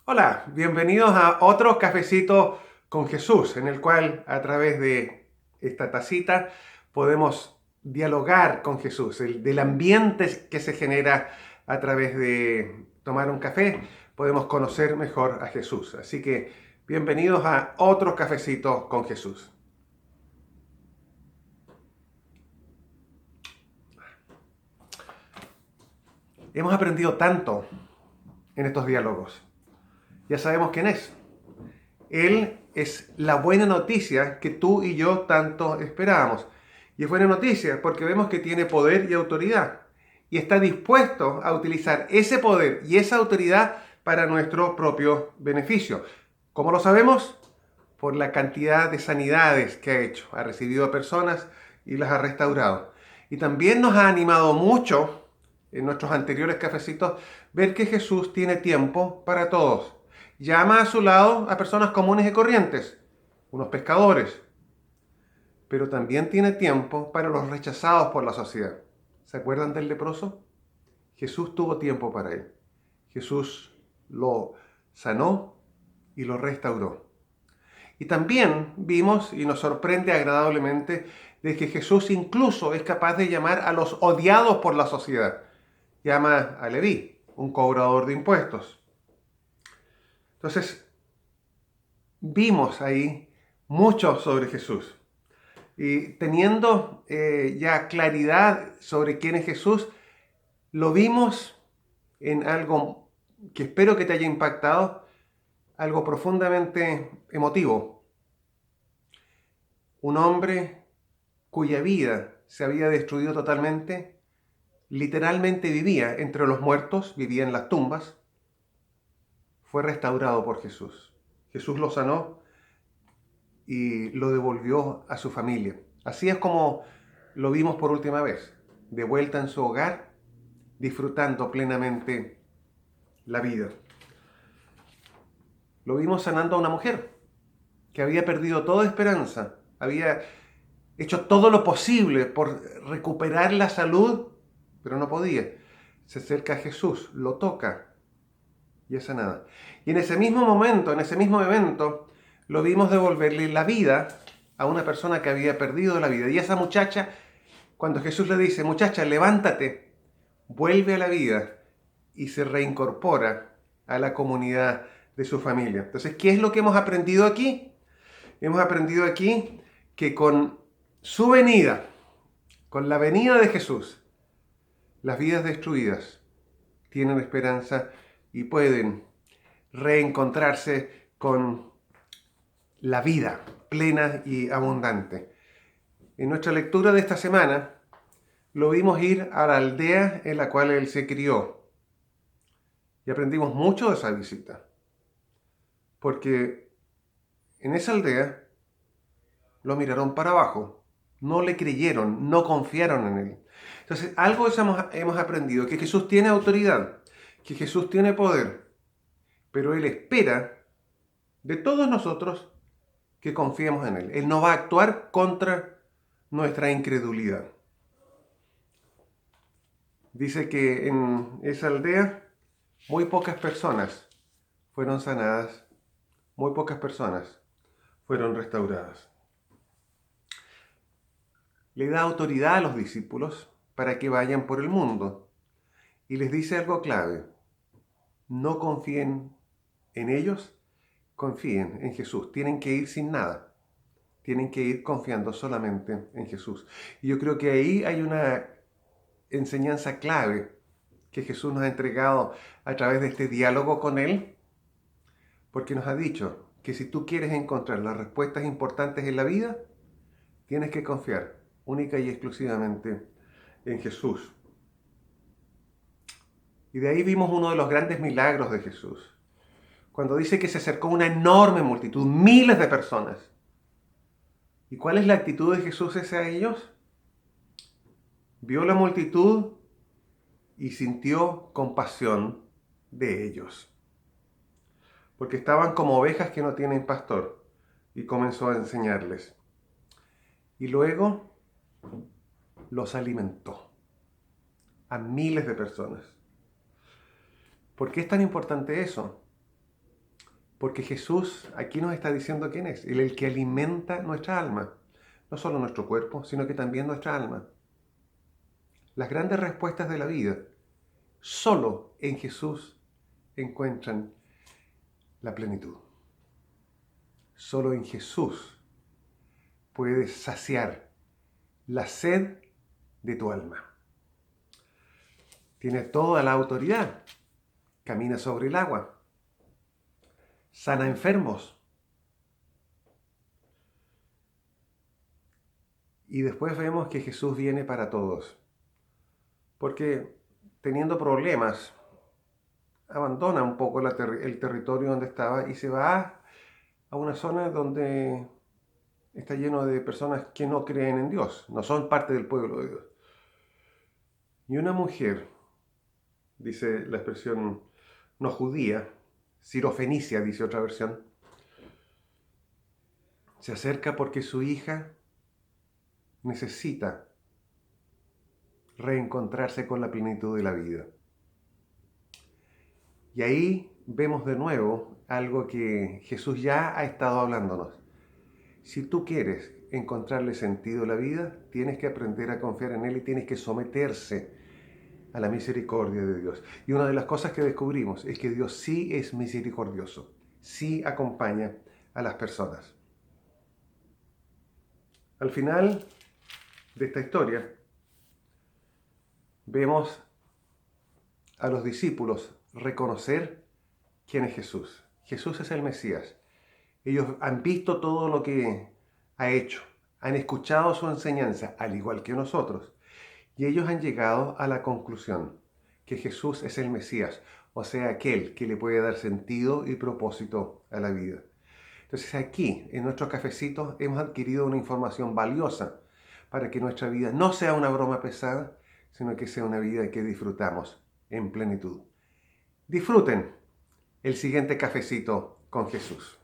Hola, bienvenidos a otro cafecito con Jesús, en el cual a través de esta tacita podemos dialogar con Jesús, del ambiente que se genera a través de tomar un café, podemos conocer mejor a Jesús. Así que bienvenidos a otro cafecito con Jesús. Hemos aprendido tanto en estos diálogos. Ya sabemos quién es. Él es la buena noticia que tú y yo tanto esperábamos. Y es buena noticia porque vemos que tiene poder y autoridad. Y está dispuesto a utilizar ese poder y esa autoridad para nuestro propio beneficio. ¿Cómo lo sabemos? Por la cantidad de sanidades que ha hecho. Ha recibido a personas y las ha restaurado. Y también nos ha animado mucho en nuestros anteriores cafecitos ver que Jesús tiene tiempo para todos. Llama a su lado a personas comunes y corrientes, unos pescadores, pero también tiene tiempo para los rechazados por la sociedad. ¿Se acuerdan del leproso? Jesús tuvo tiempo para él. Jesús lo sanó y lo restauró. Y también vimos, y nos sorprende agradablemente, de que Jesús incluso es capaz de llamar a los odiados por la sociedad. Llama a Leví, un cobrador de impuestos. Entonces, vimos ahí mucho sobre Jesús. Y teniendo ya claridad sobre quién es Jesús, lo vimos en algo que espero que te haya impactado, algo profundamente emotivo. Un hombre cuya vida se había destruido totalmente, literalmente vivía entre los muertos, vivía en las tumbas, fue restaurado por Jesús. Jesús lo sanó y lo devolvió a su familia. Así es como lo vimos por última vez, de vuelta en su hogar, disfrutando plenamente la vida. Lo vimos sanando a una mujer que había perdido toda esperanza, había hecho todo lo posible por recuperar la salud, pero no podía. Se acerca a Jesús, lo toca y es sanada. Y en ese mismo momento, en ese mismo evento, lo vimos devolverle la vida a una persona que había perdido la vida. Y esa muchacha, cuando Jesús le dice, muchacha, levántate, vuelve a la vida y se reincorpora a la comunidad de su familia. Entonces, ¿qué es lo que hemos aprendido aquí? Hemos aprendido aquí que con su venida, con la venida de Jesús, las vidas destruidas tienen esperanza y pueden reencontrarse con la vida plena y abundante. En nuestra lectura de esta semana lo vimos ir a la aldea en la cual él se crió y aprendimos mucho de esa visita, porque en esa aldea lo miraron para abajo, no le creyeron, no confiaron en él. Entonces, algo hemos aprendido, que Jesús tiene autoridad, que Jesús tiene poder, pero Él espera de todos nosotros que confiemos en Él. Él no va a actuar contra nuestra incredulidad. Dice que en esa aldea muy pocas personas fueron sanadas, muy pocas personas fueron restauradas. Le da autoridad a los discípulos para que vayan por el mundo y les dice algo clave: no confíen en ellos, confíen en Jesús. Tienen que ir sin nada, tienen que ir confiando solamente en Jesús. Y yo creo que ahí hay una enseñanza clave que Jesús nos ha entregado a través de este diálogo con Él, porque nos ha dicho que si tú quieres encontrar las respuestas importantes en la vida, tienes que confiar única y exclusivamente en Jesús. Y de ahí vimos uno de los grandes milagros de Jesús, cuando dice que se acercó una enorme multitud, miles de personas. ¿Y cuál es la actitud de Jesús hacia ellos? Vio la multitud y sintió compasión de ellos, porque estaban como ovejas que no tienen pastor, y comenzó a enseñarles. Y luego los alimentó a miles de personas. ¿Por qué es tan importante eso? Porque Jesús aquí nos está diciendo quién es, el que alimenta nuestra alma. No solo nuestro cuerpo, sino que también nuestra alma. Las grandes respuestas de la vida solo en Jesús encuentran la plenitud. Solo en Jesús puedes saciar la sed de tu alma. Tiene toda la autoridad. Camina sobre el agua. Sana enfermos. Y después vemos que Jesús viene para todos. Porque teniendo problemas, abandona un poco el territorio donde estaba y se va a una zona donde está lleno de personas que no creen en Dios, no son parte del pueblo de Dios. Y una mujer, dice la expresión no judía, sirofenicia, dice otra versión, se acerca porque su hija necesita reencontrarse con la plenitud de la vida. Y ahí vemos de nuevo algo que Jesús ya ha estado hablándonos. Si tú quieres encontrarle sentido a la vida, tienes que aprender a confiar en Él y tienes que someterse a la misericordia de Dios. Y una de las cosas que descubrimos es que Dios sí es misericordioso, sí acompaña a las personas. Al final de esta historia, vemos a los discípulos reconocer quién es Jesús. Jesús es el Mesías. Ellos han visto todo lo que ha hecho, han escuchado su enseñanza, al igual que nosotros, y ellos han llegado a la conclusión que Jesús es el Mesías, o sea, aquel que le puede dar sentido y propósito a la vida. Entonces aquí, en nuestro cafecito, hemos adquirido una información valiosa para que nuestra vida no sea una broma pesada, sino que sea una vida que disfrutamos en plenitud. Disfruten el siguiente cafecito con Jesús.